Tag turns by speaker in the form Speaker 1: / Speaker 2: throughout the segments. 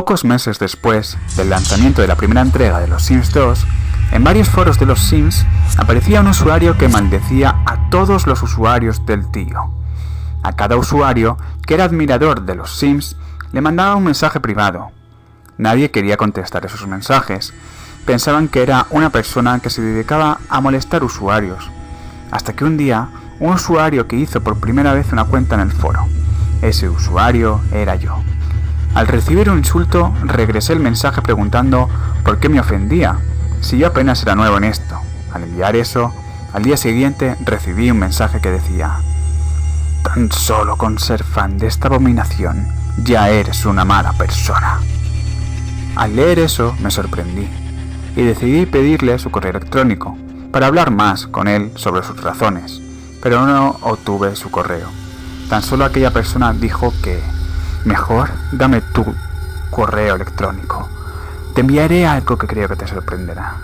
Speaker 1: Pocos meses después del lanzamiento de la primera entrega de los Sims 2, en varios foros de los Sims aparecía un usuario que maldecía a todos los usuarios del tío. A cada usuario que era admirador de los Sims le mandaba un mensaje privado. Nadie quería contestar esos mensajes. Pensaban que era una persona que se dedicaba a molestar usuarios. Hasta que un día, un usuario que hizo por primera vez una cuenta en el foro. Ese usuario era yo. Al recibir un insulto, regresé el mensaje preguntando por qué me ofendía, si yo apenas era nuevo en esto. Al enviar eso, al día siguiente recibí un mensaje que decía: tan solo con ser fan de esta abominación, ya eres una mala persona. Al leer eso, me sorprendí, y decidí pedirle su correo electrónico, para hablar más con él sobre sus razones, pero no obtuve su correo. Tan solo aquella persona dijo que: mejor dame tu correo electrónico. Te enviaré algo que creo que te sorprenderá.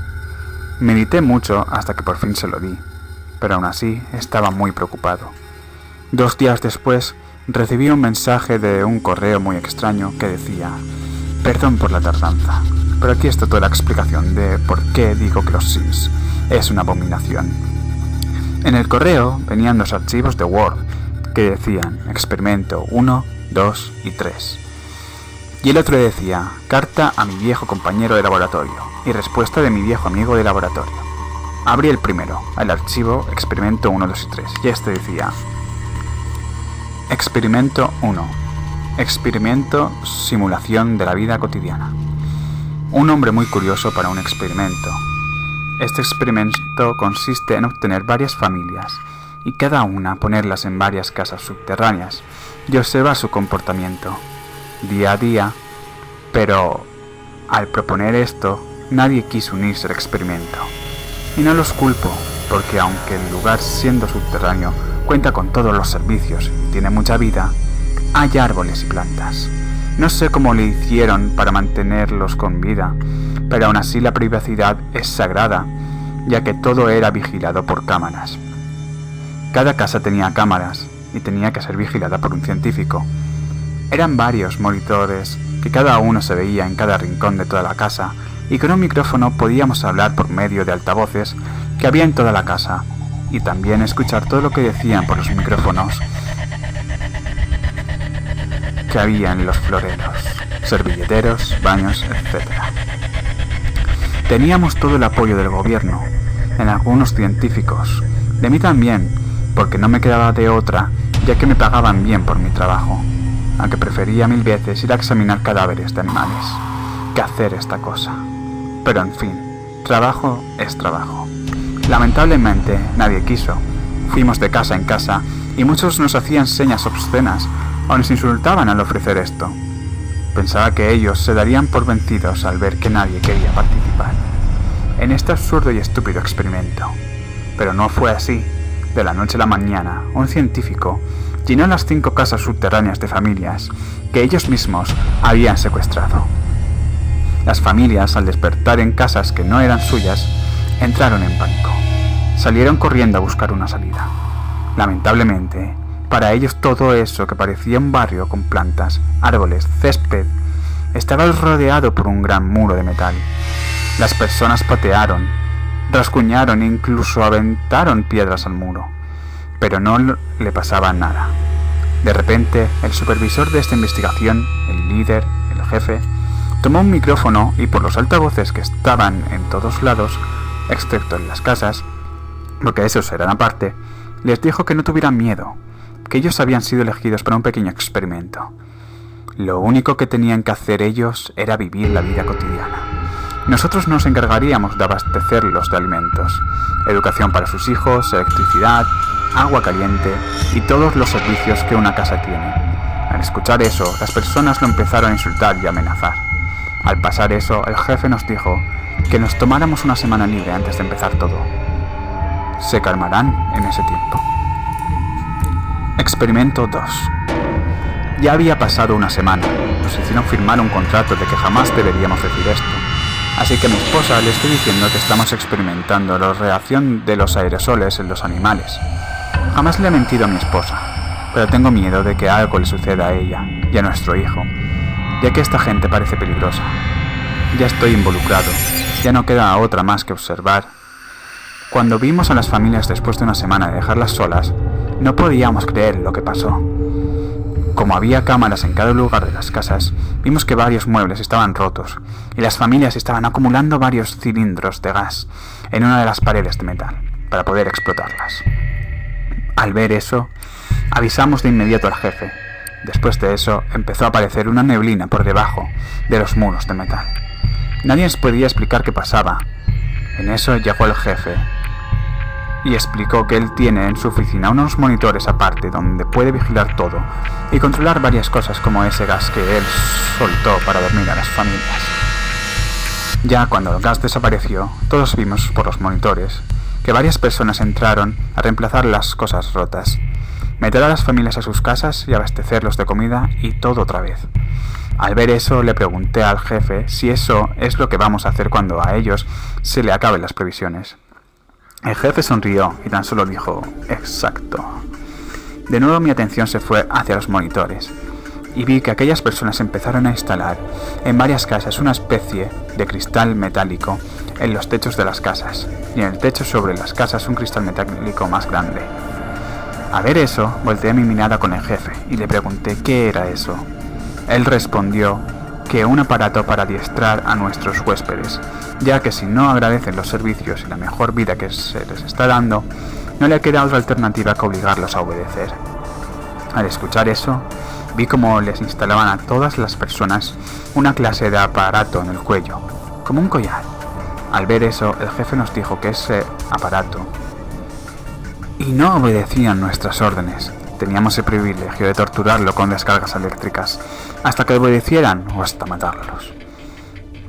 Speaker 1: Medité mucho hasta que por fin se lo di, pero aún así estaba muy preocupado. 2 días después recibí un mensaje de un correo muy extraño que decía: perdón por la tardanza, pero aquí está toda la explicación de por qué digo que los Sims es una abominación. En el correo venían 2 archivos de Word que decían experimento 1, 2 y 3. Y el otro decía carta a mi viejo compañero de laboratorio y respuesta de mi viejo amigo de laboratorio. Abrí el primero, el archivo experimento 1, 2 y 3, y este decía: experimento 1. Experimento simulación de la vida cotidiana. Un nombre muy curioso para un experimento. Este experimento consiste en obtener varias familias y cada una ponerlas en varias casas subterráneas y observar su comportamiento día a día, pero al proponer esto nadie quiso unirse al experimento. Y no los culpo, porque aunque el lugar, siendo subterráneo, cuenta con todos los servicios y tiene mucha vida, hay árboles y plantas. No sé cómo le hicieron para mantenerlos con vida, pero aún así la privacidad es sagrada, ya que todo era vigilado por cámaras. Cada casa tenía cámaras y tenía que ser vigilada por un científico. Eran varios monitores que cada uno se veía en cada rincón de toda la casa, y con un micrófono podíamos hablar por medio de altavoces que había en toda la casa y también escuchar todo lo que decían por los micrófonos que había en los floreros, servilleteros, baños, etc. Teníamos todo el apoyo del gobierno, en algunos científicos, de mí también, porque no me quedaba de otra, ya que me pagaban bien por mi trabajo, aunque prefería 1000 veces ir a examinar cadáveres de animales que hacer esta cosa. Pero en fin, trabajo es trabajo. Lamentablemente nadie quiso. Fuimos de casa en casa y muchos nos hacían señas obscenas o nos insultaban al ofrecer esto. Pensaba que ellos se darían por vencidos al ver que nadie quería participar en este absurdo y estúpido experimento. Pero no fue así. De la noche a la mañana, un científico llenó las 5 casas subterráneas de familias que ellos mismos habían secuestrado. Las familias, al despertar en casas que no eran suyas, entraron en pánico. Salieron corriendo a buscar una salida. Lamentablemente, para ellos todo eso que parecía un barrio con plantas, árboles, césped, estaba rodeado por un gran muro de metal. Las personas patearon, rasguñaron e incluso aventaron piedras al muro, pero no le pasaba nada. De repente, el supervisor de esta investigación, el líder, el jefe, tomó un micrófono y por los altavoces que estaban en todos lados, excepto en las casas, porque esos eran aparte, les dijo que no tuvieran miedo, que ellos habían sido elegidos para un pequeño experimento. Lo único que tenían que hacer ellos era vivir la vida cotidiana. Nosotros nos encargaríamos de abastecerlos de alimentos, educación para sus hijos, electricidad, agua caliente y todos los servicios que una casa tiene. Al escuchar eso, las personas lo empezaron a insultar y amenazar. Al pasar eso, el jefe nos dijo que nos tomáramos una semana libre antes de empezar todo. Se calmarán en ese tiempo. Experimento 2. Ya había pasado una semana. Nos hicieron firmar un contrato de que jamás deberíamos decir esto. Así que a mi esposa le estoy diciendo que estamos experimentando la reacción de los aerosoles en los animales. Jamás le he mentido a mi esposa, pero tengo miedo de que algo le suceda a ella y a nuestro hijo. ya que esta gente parece peligrosa. Ya estoy involucrado, ya no queda otra más que observar. Cuando vimos a las familias después de una semana de dejarlas solas, no podíamos creer lo que pasó. Como había cámaras en cada lugar de las casas, vimos que varios muebles estaban rotos y las familias estaban acumulando varios cilindros de gas en una de las paredes de metal para poder explotarlas. Al ver eso, avisamos de inmediato al jefe. Después de eso, empezó a aparecer una neblina por debajo de los muros de metal. Nadie nos podía explicar qué pasaba. En eso llegó el jefe y explicó que él tiene en su oficina unos monitores aparte donde puede vigilar todo y controlar varias cosas como ese gas que él soltó para dormir a las familias. Ya cuando el gas desapareció, todos vimos por los monitores que varias personas entraron a reemplazar las cosas rotas, meter a las familias a sus casas y abastecerlos de comida y todo otra vez. Al ver eso, le pregunté al jefe si eso es lo que vamos a hacer cuando a ellos se le acaben las provisiones. El jefe sonrió y tan solo dijo, exacto. De nuevo mi atención se fue hacia los monitores y vi que aquellas personas empezaron a instalar en varias casas una especie de cristal metálico en los techos de las casas y en el techo sobre las casas un cristal metálico más grande. Al ver eso, volteé mi mirada con el jefe y le pregunté qué era eso. Él respondió que un aparato para adiestrar a nuestros huéspedes, ya que si no agradecen los servicios y la mejor vida que se les está dando, no le queda otra alternativa que obligarlos a obedecer. Al escuchar eso, vi cómo les instalaban a todas las personas una clase de aparato en el cuello, como un collar. Al ver eso, el jefe nos dijo que ese aparato y no obedecían nuestras órdenes. Teníamos el privilegio de torturarlo con descargas eléctricas, hasta que obedecieran o hasta matarlos.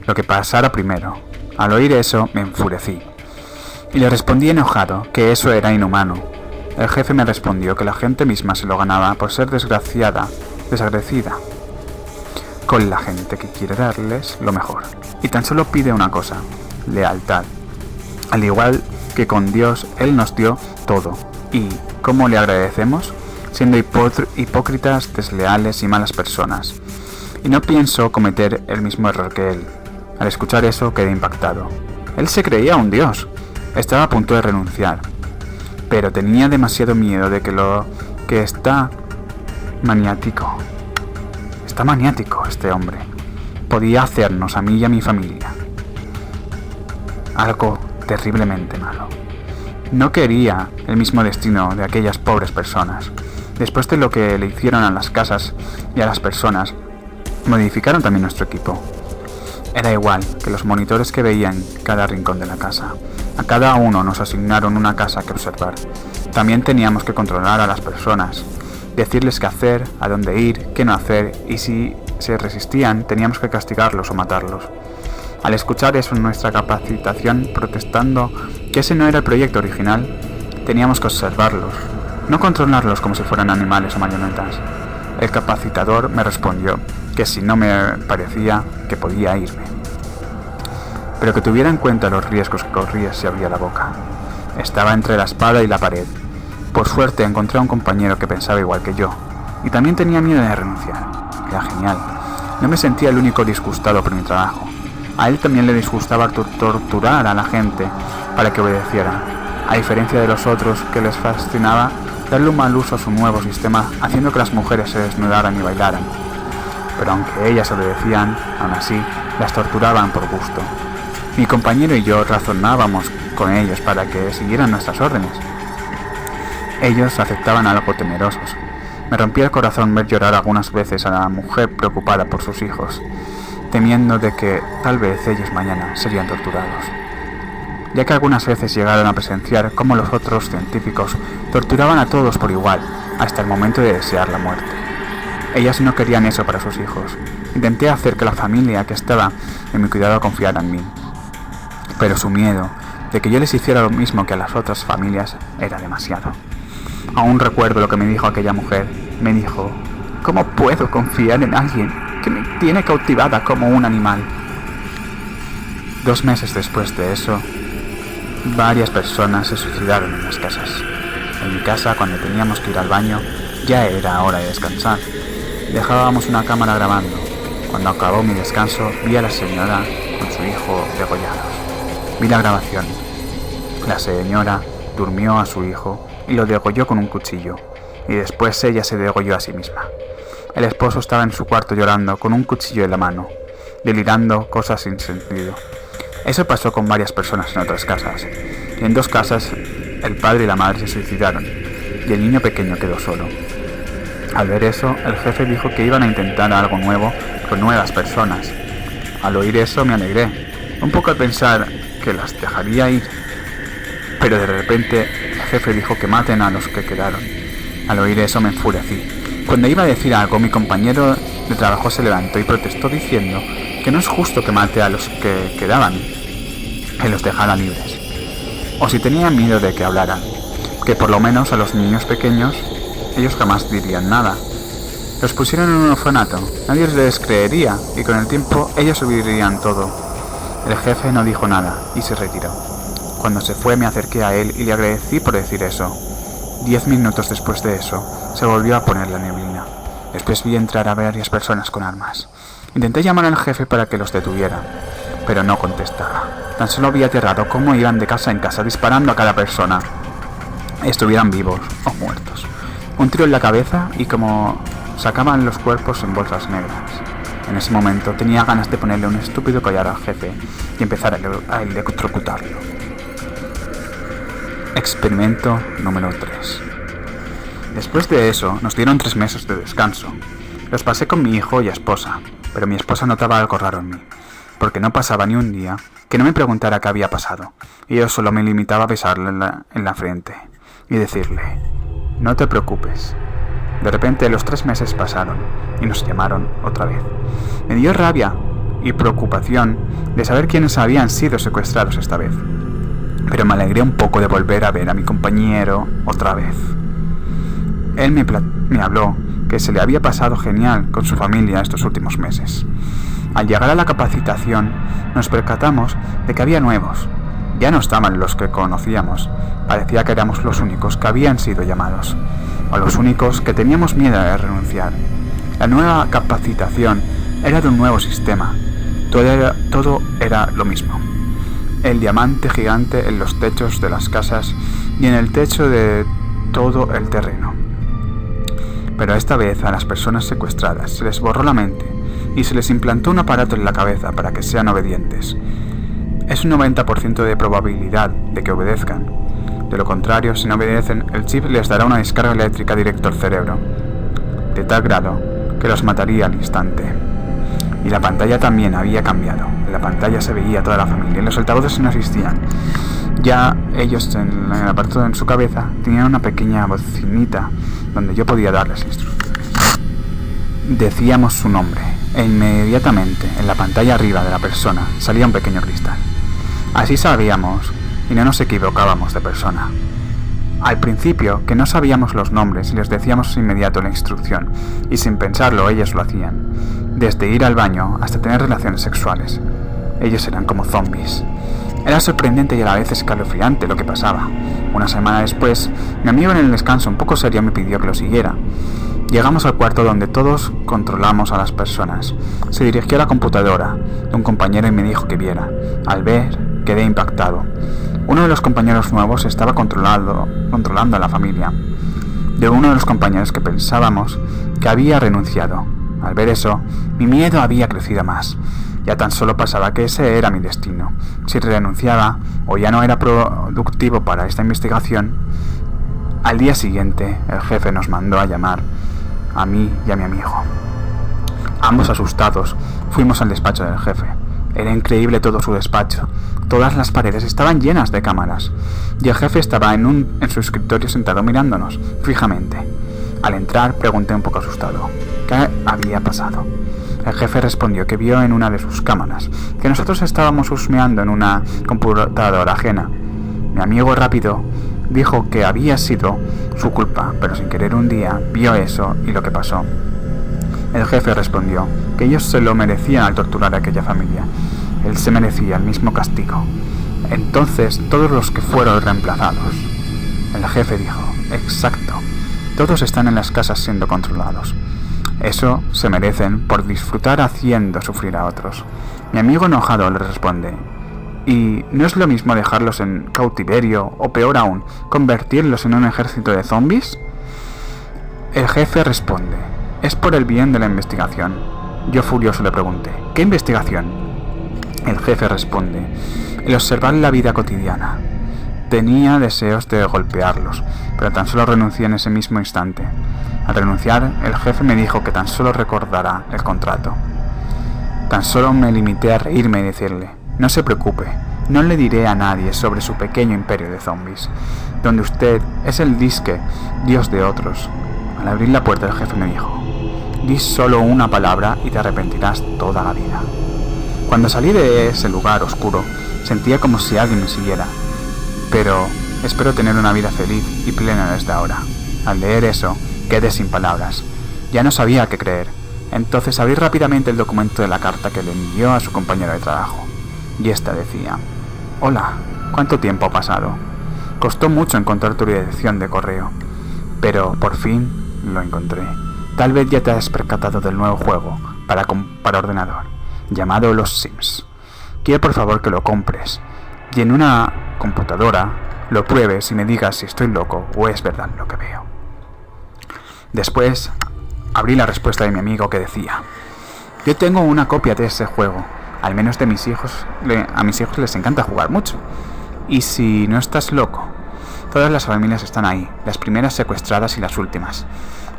Speaker 1: Lo que pasara primero. Al oír eso, me enfurecí. Y le respondí enojado que eso era inhumano. El jefe me respondió que la gente misma se lo ganaba por ser desagradecida con la gente que quiere darles lo mejor. Y tan solo pide una cosa, lealtad. Al igual que con Dios, Él nos dio todo. ¿Y cómo le agradecemos? Siendo hipócritas, desleales y malas personas. Y no pienso cometer el mismo error que él. Al escuchar eso quedé impactado. Él se creía un dios. Estaba a punto de renunciar. Pero tenía demasiado miedo de que está maniático. Está maniático este hombre. Podía hacernos a mí y a mi familia algo terriblemente malo. No quería el mismo destino de aquellas pobres personas. Después de lo que le hicieron a las casas y a las personas, modificaron también nuestro equipo. Era igual que los monitores que veían en cada rincón de la casa. A cada uno nos asignaron una casa que observar. También teníamos que controlar a las personas, decirles qué hacer, a dónde ir, qué no hacer, y si se resistían teníamos que castigarlos o matarlos. Al escuchar eso en nuestra capacitación protestando que ese no era el proyecto original, teníamos que observarlos, no controlarlos como si fueran animales o marionetas. El capacitador me respondió que si no me parecía que podía irme, pero que tuviera en cuenta los riesgos que corría si abría la boca. Estaba entre la espada y la pared. Por suerte encontré a un compañero que pensaba igual que yo, y también tenía miedo de renunciar. Era genial. No me sentía el único disgustado por mi trabajo. A él también le disgustaba torturar a la gente para que obedeciera, a diferencia de los otros que les fascinaba darle un mal uso a su nuevo sistema, haciendo que las mujeres se desnudaran y bailaran. Pero aunque ellas obedecían, aún así, las torturaban por gusto. Mi compañero y yo razonábamos con ellos para que siguieran nuestras órdenes. Ellos aceptaban algo temerosos. Me rompía el corazón ver llorar algunas veces a la mujer preocupada por sus hijos, temiendo de que tal vez ellos mañana serían torturados, ya que algunas veces llegaron a presenciar cómo los otros científicos torturaban a todos por igual, hasta el momento de desear la muerte. Ellas no querían eso para sus hijos. Intenté hacer que la familia que estaba en mi cuidado confiara en mí, pero su miedo de que yo les hiciera lo mismo que a las otras familias era demasiado. Aún recuerdo lo que me dijo aquella mujer. Me dijo, ¿cómo puedo confiar en alguien que me tiene cautivada como un animal? 2 meses después de eso, varias personas se suicidaron en las casas. En mi casa, cuando teníamos que ir al baño, ya era hora de descansar. Dejábamos una cámara grabando. Cuando acabó mi descanso, vi a la señora con su hijo degollados. Vi la grabación. La señora durmió a su hijo y lo degolló con un cuchillo, y después ella se degolló a sí misma. El esposo estaba en su cuarto llorando con un cuchillo en la mano, delirando cosas sin sentido. Eso pasó con varias personas en otras casas, y en 2 casas el padre y la madre se suicidaron, y el niño pequeño quedó solo. Al ver eso, el jefe dijo que iban a intentar algo nuevo con nuevas personas. Al oír eso me alegré, un poco al pensar que las dejaría ir. Pero de repente el jefe dijo que maten a los que quedaron. Al oír eso me enfurecí. Cuando iba a decir algo, mi compañero de trabajo se levantó y protestó diciendo que no es justo que mate a los que quedaban, que los dejara libres. O si tenían miedo de que hablaran, que por lo menos a los niños pequeños ellos jamás dirían nada. Los pusieron en un orfanato, nadie les creería y con el tiempo ellos subirían todo. El jefe no dijo nada y se retiró. Cuando se fue me acerqué a él y le agradecí por decir eso. 10 minutos después de eso, se volvió a poner la neblina. Después vi entrar a varias personas con armas. Intenté llamar al jefe para que los detuviera, pero no contestaba. Tan solo vi aterrado cómo iban de casa en casa disparando a cada persona, estuvieran vivos o muertos. Un tiro en la cabeza y como sacaban los cuerpos en bolsas negras. En ese momento tenía ganas de ponerle un estúpido collar al jefe y empezar a electrocutarlo. Experimento número 3. Después de eso, nos dieron 3 meses de descanso. Los pasé con mi hijo y esposa, pero mi esposa notaba algo raro en mí, porque no pasaba ni un día que no me preguntara qué había pasado, y yo solo me limitaba a besarle en la frente y decirle: no te preocupes. De repente los 3 meses pasaron y nos llamaron otra vez. Me dio rabia y preocupación de saber quiénes habían sido secuestrados esta vez, pero me alegré un poco de volver a ver a mi compañero otra vez. Él me habló que se le había pasado genial con su familia estos últimos meses. Al llegar a la capacitación nos percatamos de que había nuevos. Ya no estaban los que conocíamos. Parecía que éramos los únicos que habían sido llamados, o los únicos que teníamos miedo de renunciar. La nueva capacitación era de un nuevo sistema. Todo era lo mismo. El diamante gigante en los techos de las casas y en el techo de todo el terreno. Pero esta vez a las personas secuestradas se les borró la mente y se les implantó un aparato en la cabeza para que sean obedientes. Es un 90% de probabilidad de que obedezcan. De lo contrario, si no obedecen, el chip les dará una descarga eléctrica directo al cerebro, de tal grado que los mataría al instante. Y la pantalla también había cambiado. En la pantalla se veía toda la familia y los altavoces no existían. Ya ellos en el aparato en su cabeza tenían una pequeña bocinita donde yo podía darles instrucciones. Decíamos su nombre e inmediatamente en la pantalla arriba de la persona salía un pequeño cristal. Así sabíamos y no nos equivocábamos de persona. Al principio, que no sabíamos los nombres y les decíamos inmediato la instrucción, y sin pensarlo ellos lo hacían, desde ir al baño hasta tener relaciones sexuales. Ellos eran como zombies. Era sorprendente y a la vez escalofriante lo que pasaba. Una semana después, mi amigo en el descanso, un poco serio, me pidió que lo siguiera. Llegamos al cuarto donde todos controlamos a las personas. Se dirigió a la computadora de un compañero y me dijo que viera. Al ver, quedé impactado. Uno de los compañeros nuevos estaba controlando a la familia de uno de los compañeros que pensábamos que había renunciado. Al ver eso, mi miedo había crecido más. Ya tan solo pasaba que ese era mi destino. Si renunciaba o ya no era productivo para esta investigación, al día siguiente el jefe nos mandó a llamar a mí y a mi amigo. Ambos asustados, fuimos al despacho del jefe. Era increíble todo su despacho. Todas las paredes estaban llenas de cámaras y el jefe estaba en su escritorio sentado mirándonos fijamente. Al entrar pregunté un poco asustado ¿qué había pasado? El jefe respondió que vio en una de sus cámaras que nosotros estábamos husmeando en una computadora ajena. Mi amigo rápido dijo que había sido su culpa, pero sin querer un día vio eso y lo que pasó. El jefe respondió que ellos se lo merecían al torturar a aquella familia. Él se merecía el mismo castigo. Entonces todos los que fueron reemplazados. El jefe dijo: exacto, todos están en las casas siendo controlados. Eso se merecen por disfrutar haciendo sufrir a otros. Mi amigo enojado le responde: ¿y no es lo mismo dejarlos en cautiverio o peor aún, convertirlos en un ejército de zombies? El jefe responde: es por el bien de la investigación. Yo furioso le pregunté: ¿qué investigación? El jefe responde: el observar la vida cotidiana. Tenía deseos de golpearlos, pero tan solo renuncié en ese mismo instante. Al renunciar, el jefe me dijo que tan solo recordará el contrato. Tan solo me limité a reírme y decirle: no se preocupe, no le diré a nadie sobre su pequeño imperio de zombies, donde usted es el disque dios de otros. Al abrir la puerta, el jefe me dijo: di solo una palabra y te arrepentirás toda la vida. Cuando salí de ese lugar oscuro, sentía como si alguien me siguiera, pero espero tener una vida feliz y plena desde ahora. Al leer eso, quedé sin palabras. Ya no sabía qué creer. Entonces abrí rápidamente el documento de la carta que le envió a su compañero de trabajo. Y esta decía: hola, ¿cuánto tiempo ha pasado? Costó mucho encontrar tu dirección de correo, pero por fin lo encontré. Tal vez ya te has percatado del nuevo juego para ordenador, llamado Los Sims. Quiero por favor que lo compres y en una computadora lo pruebes y me digas si estoy loco o es verdad lo que veo. Después abrí la respuesta de mi amigo que decía: yo tengo una copia de ese juego, al menos de mis hijos, a mis hijos les encanta jugar mucho. Y si no estás loco, todas las familias están ahí, las primeras secuestradas y las últimas.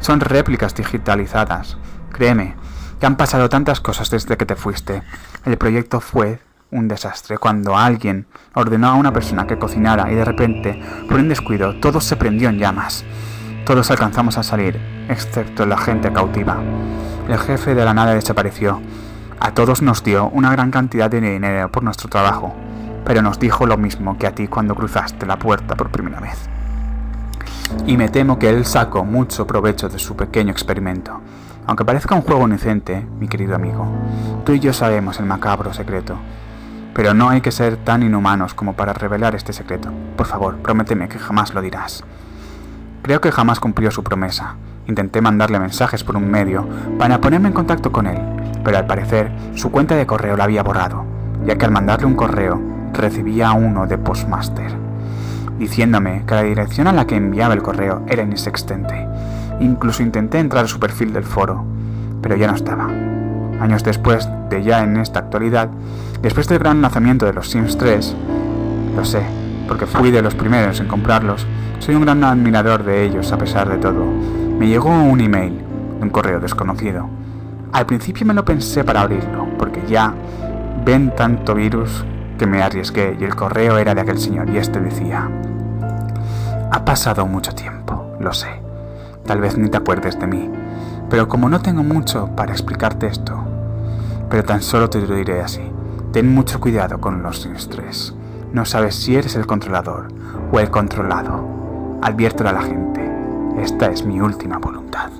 Speaker 1: Son réplicas digitalizadas. Créeme, que han pasado tantas cosas desde que te fuiste. El proyecto fue un desastre cuando alguien ordenó a una persona que cocinara y de repente, por un descuido, todo se prendió en llamas. Todos alcanzamos a salir, excepto la gente cautiva. El jefe de la nada desapareció. A todos nos dio una gran cantidad de dinero por nuestro trabajo, pero nos dijo lo mismo que a ti cuando cruzaste la puerta por primera vez. Y me temo que él sacó mucho provecho de su pequeño experimento. Aunque parezca un juego inocente, mi querido amigo, tú y yo sabemos el macabro secreto. Pero no hay que ser tan inhumanos como para revelar este secreto. Por favor, prométeme que jamás lo dirás. Creo que jamás cumplió su promesa. Intenté mandarle mensajes por un medio para ponerme en contacto con él, pero al parecer su cuenta de correo la había borrado, ya que al mandarle un correo recibía uno de Postmaster, diciéndome que la dirección a la que enviaba el correo era inexistente. Incluso intenté entrar a su perfil del foro, pero ya no estaba. Años después de ya en esta actualidad, después del gran lanzamiento de los Sims 3, lo sé, porque fui de los primeros en comprarlos, soy un gran admirador de ellos a pesar de todo. Me llegó un email de un correo desconocido. Al principio me lo pensé para abrirlo, porque ya ven tanto virus que me arriesgué y el correo era de aquel señor y este decía: ha pasado mucho tiempo, lo sé. Tal vez ni te acuerdes de mí, pero como no tengo mucho para explicarte esto, pero tan solo te lo diré así: ten mucho cuidado con los Sims 3. No sabes si eres el controlador o el controlado. Adviértelo a la gente. Esta es mi última voluntad.